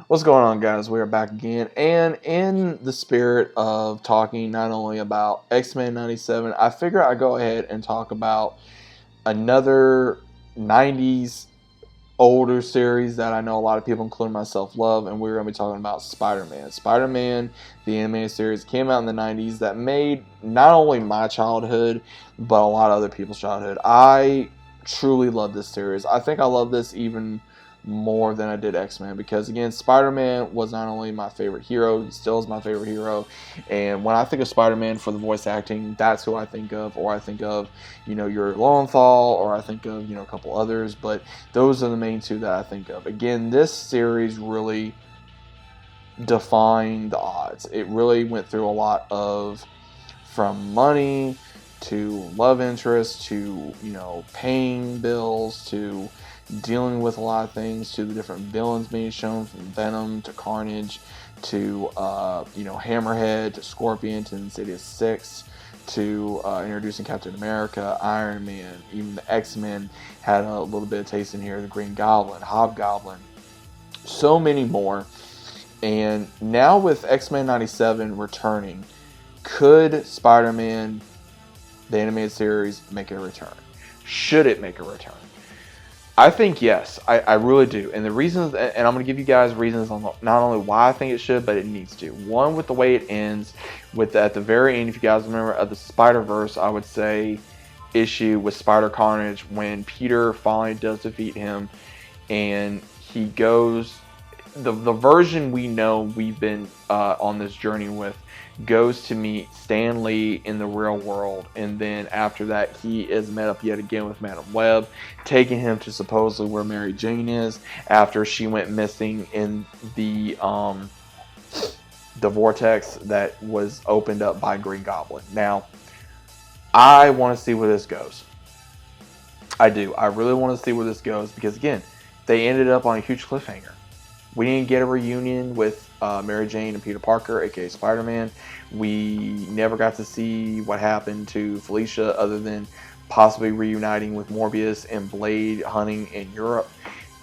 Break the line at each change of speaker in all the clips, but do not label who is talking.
What's going on, guys? We are back again, and in the spirit of talking not only about X-Men 97, I figure I'd go ahead and talk about another 90s older series that I know a lot of people, including myself, love, and we're going to be talking about Spider-Man. Spider-Man, the animated series, came out in the 90s that made not only my childhood, but a lot of other people's childhood. I truly love this series. I think I love this even more than I did X-Men because, again, Spider-Man was not only my favorite hero, he still is my favorite hero. And when I think of Spider-Man for the voice acting, that's who I think of, or I think of, your Lowenthal, or I think of, a couple others, but those are the main two that I think of. Again, this series really defined the odds. It really went through a lot of, from money to love interest to, paying bills to dealing with a lot of things, to the different villains being shown, from Venom to Carnage to, Hammerhead to Scorpion to Insidious 6 to introducing Captain America, Iron Man, even the X-Men had a little bit of taste in here, the Green Goblin, Hobgoblin, so many more. And now with X-Men 97 returning, could Spider-Man, the animated series, make a return? Should it make a return? I think yes, I really do. And the reasons, and I'm going to give you guys reasons on not only why I think it should, but it needs to. One, with the way it ends, with at the very end, if you guys remember, of the Spider-Verse, I would say, issue with Spider Carnage, when Peter finally does defeat him, and he goes, the version we know we've been on this journey with, goes to meet Stan Lee in the real world, and then after that he is met up yet again with Madam Web, taking him to supposedly where Mary Jane is after she went missing in the vortex that was opened up by Green Goblin. Now, I want to see where this goes. I do. I really want to see where this goes because, again, they ended up on a huge cliffhanger. We didn't get a reunion with Mary Jane and Peter Parker, aka Spider-Man. We never got to see what happened to Felicia other than possibly reuniting with Morbius and Blade hunting in Europe.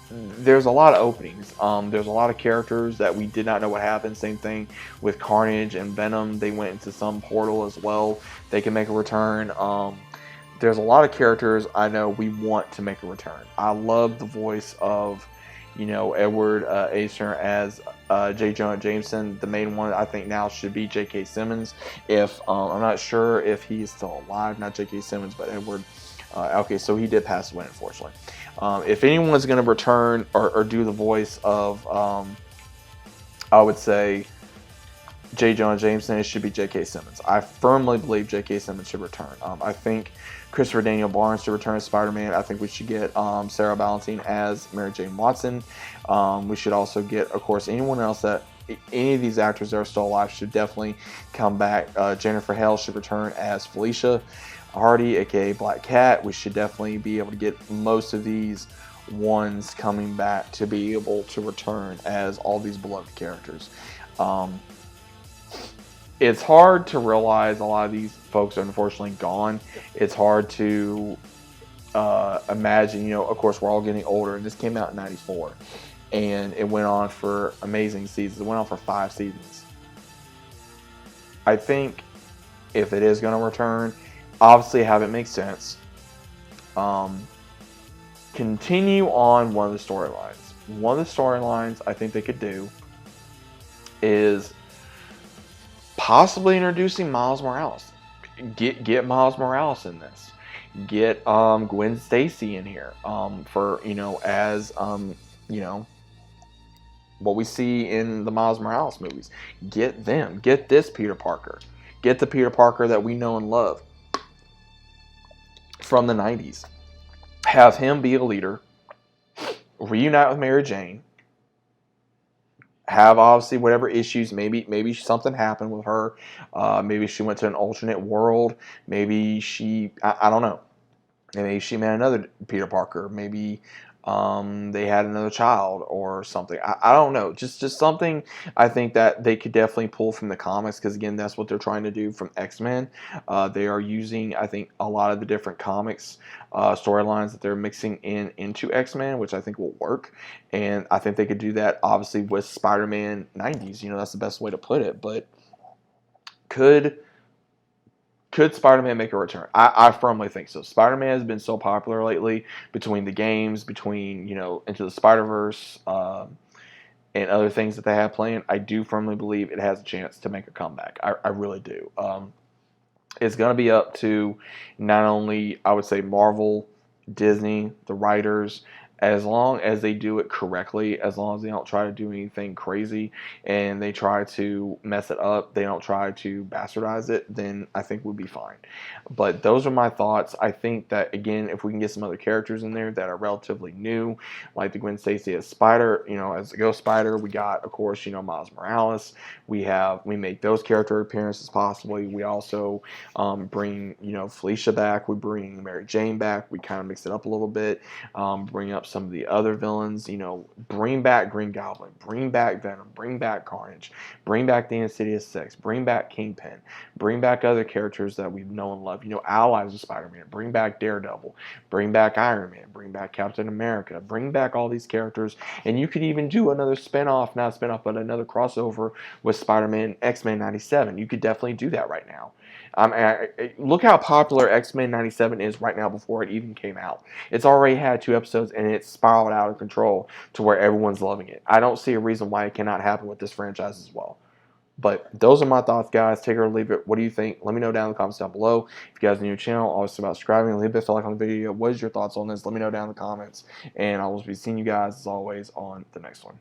There's a lot of openings. There's a lot of characters that we did not know what happened. Same thing with Carnage and Venom. They went into some portal as well. They can make a return. There's a lot of characters I know we want to make a return. I love the voice of, Edward Asner as J. Jonah Jameson. The main one I think now should be J.K. Simmons. If I'm not sure if he's still alive, not J.K. Simmons, but Edward. Okay, so he did pass away, unfortunately. If anyone's going to return or do the voice of, I would say, J. Jonah Jameson, it should be J.K. Simmons. I firmly believe J.K. Simmons should return. I think Christopher Daniel Barnes to return as Spider-Man. I think we should get Sarah Valentine as Mary Jane Watson. We should also get, of course, anyone else that, any of these actors that are still alive should definitely come back. Jennifer Hale should return as Felicia Hardy, aka Black Cat. We should definitely be able to get most of these ones coming back to be able to return as all these beloved characters. It's hard to realize a lot of these folks are unfortunately gone. It's hard to imagine, of course, we're all getting older, and this came out in 94, and it went on for amazing seasons. It went on for 5 seasons. I think if it is going to return, obviously have it make sense. Continue on one of the storylines. One of the storylines I think they could do is possibly introducing Miles Morales. Get Miles Morales in this. Get Gwen Stacy in here for, as what we see in the Miles Morales movies. Get them. Get this Peter Parker. Get the Peter Parker that we know and love from the 90s. Have him be a leader. Reunite with Mary Jane. Have obviously whatever issues, maybe something happened with her. Maybe she went to an alternate world. Maybe she, I don't know. Maybe she met another Peter Parker. Maybe they had another child or something. I don't know. Just something I think that they could definitely pull from the comics, because again, that's what they're trying to do from X-Men. They are using, I think, a lot of the different comics storylines that they're mixing into X-Men, which I think will work. And I think they could do that obviously with Spider-Man 90s. That's the best way to put it. But could Spider-Man make a return? I firmly think so. Spider-Man has been so popular lately, between the games, between Into the Spider-Verse, and other things that they have planned. I do firmly believe it has a chance to make a comeback. I really do. It's going to be up to not only, I would say, Marvel, Disney, the writers, as long as they do it correctly, as long as they don't try to do anything crazy and they try to mess it up, they don't try to bastardize it, then I think we'll be fine. But those are my thoughts. I think that, again, if we can get some other characters in there that are relatively new, like the Gwen Stacy as Spider, as the Ghost Spider, we got, of course, Miles Morales. We make those character appearances possibly. We also bring Felicia back. We bring Mary Jane back. We kind of mix it up a little bit. Bring up some of the other villains. Bring back Green Goblin. Bring back Venom. Bring back Carnage. Bring back the Insidious Six. Bring back Kingpin. Bring back other characters that we know and love. Allies of Spider-Man. Bring back Daredevil. Bring back Iron Man. Bring back Captain America. Bring back all these characters. And you could even do another spinoff, not a spinoff, but another crossover with Spider-Man X-Men 97. You could definitely do that right now. Look how popular X-Men 97 is right now before it even came out. It's already had 2 episodes and it's spiraled out of control to where everyone's loving it. I don't see a reason why it cannot happen with this franchise as well. But those are my thoughts, guys. Take it or leave it. What do you think? Let me know down in the comments down below. If you guys are new to the channel, always about subscribing, leave a bit of a like on the video. What is your thoughts on this? Let me know down in the comments. And I will be seeing you guys, as always, on the next one.